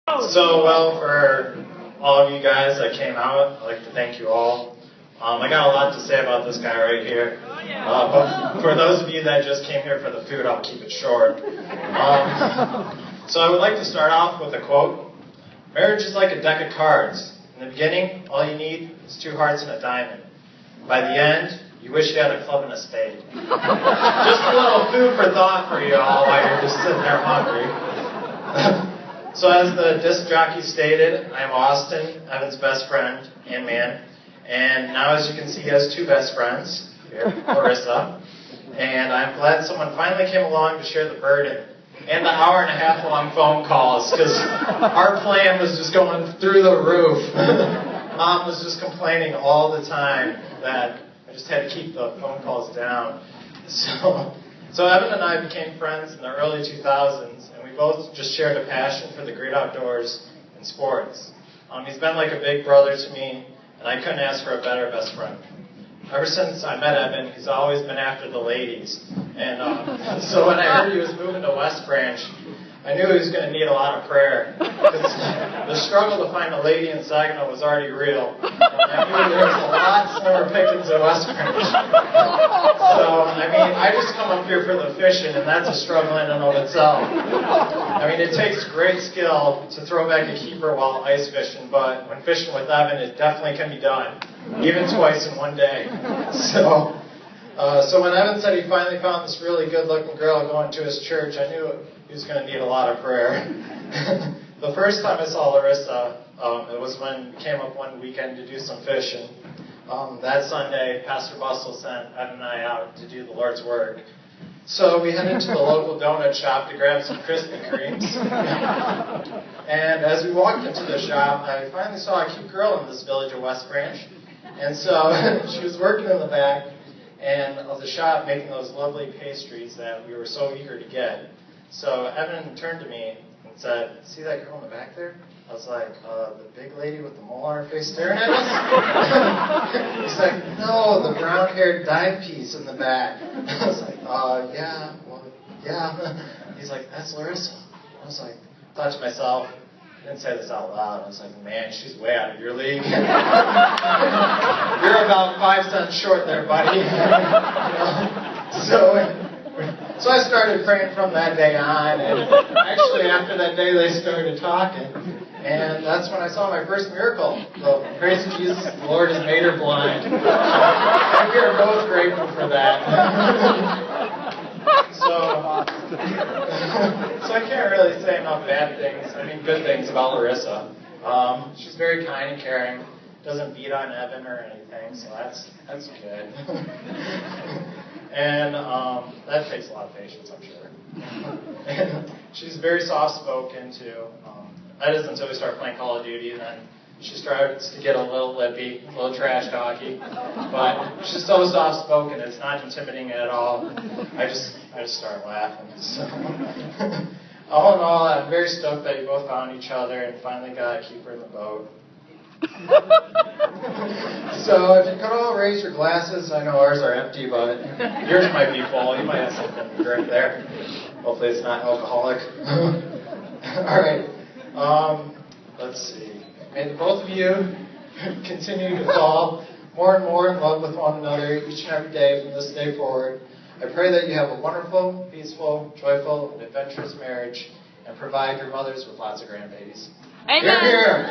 So, well, for all of you guys that came out, I'd like to thank you all. I got a lot to say about this guy right here. But for those of you that just came here for the food, I'll keep it short. So I would like to start off with a quote. Marriage is like a deck of cards. In the beginning, all you need is 2 hearts and a diamond. By the end, you wish you had a club and a spade. Just a little food for thought for you all while you're just sitting there hungry. So as the disc jockey stated, I'm Austin, Evan's best friend and man. And now as you can see, he has 2 best friends, here, Larissa. And I'm glad someone finally came along to share the burden and the hour-and-a-half-long phone calls, because our plan was just going through the roof. Mom was just complaining all the time that I just had to keep the phone calls down. So Evan and I became friends in the early 2000s, and we both just shared a passion for the great outdoors and sports. He's been like a big brother to me, and I couldn't ask for a better best friend. Ever since I met Evan, he's always been after the ladies. And so when I heard he was moving to West Branch, I knew he was going to need a lot of prayer. Because the struggle to find a lady in Saginaw was already real. And I knew there was a lot slimmer pickings in West Branch. So, I mean, I just come up here for the fishing, and that's a struggle in and of itself. I mean, it takes great skill to throw back a keeper while ice fishing, but when fishing with Evan, it definitely can be done. Even twice in one day. So when Evan said he finally found this really good-looking girl going to his church, I knew he was going to need a lot of prayer. The first time I saw Larissa, it was when we came up one weekend to do some fishing. That Sunday, Pastor Bustle sent Evan and I out to do the Lord's work. So we headed to the local donut shop to grab some Krispy Kremes. And as we walked into the shop, I finally saw a cute girl in this village of West Branch. And so she was working in the back of the shop making those lovely pastries that we were so eager to get. So Evan turned to me and said, "See that girl in the back there?" I was like, "The big lady with the mole on her face staring at us?" He's like, "No, the brown-haired dive piece in the back." I was like, yeah, well, yeah. He's like, "That's Larissa." I was like, thought to myself, I didn't say this out loud. I was like, "Man, she's way out of your league." You're about 5 cents short there, buddy. So I started praying from that day on, and actually after that day they started talking, and that's when I saw my first miracle. So praise Jesus, the Lord has made her blind. And we are both grateful for that. So I can't really say enough bad things, good things about Larissa. She's very kind and caring, doesn't beat on Evan or anything, so that's good. And that takes a lot of patience, I'm sure. And she's very soft-spoken, too. That is until we start playing Call of Duty, and then she starts to get a little lippy, a little trash talky. But she's so soft-spoken, it's not intimidating at all. I just start laughing. So, all in all, I'm very stoked that you both found each other and finally got a keeper in the boat. So if you could all raise your glasses, I know ours are empty, but yours might be full. You might have something to drink there. Hopefully it's not alcoholic. All right. Let's see. May the both of you continue to fall more and more in love with one another each and every day from this day forward. I pray that you have a wonderful, peaceful, joyful, and adventurous marriage, and provide your mothers with lots of grandbabies. Amen. Hear, hear.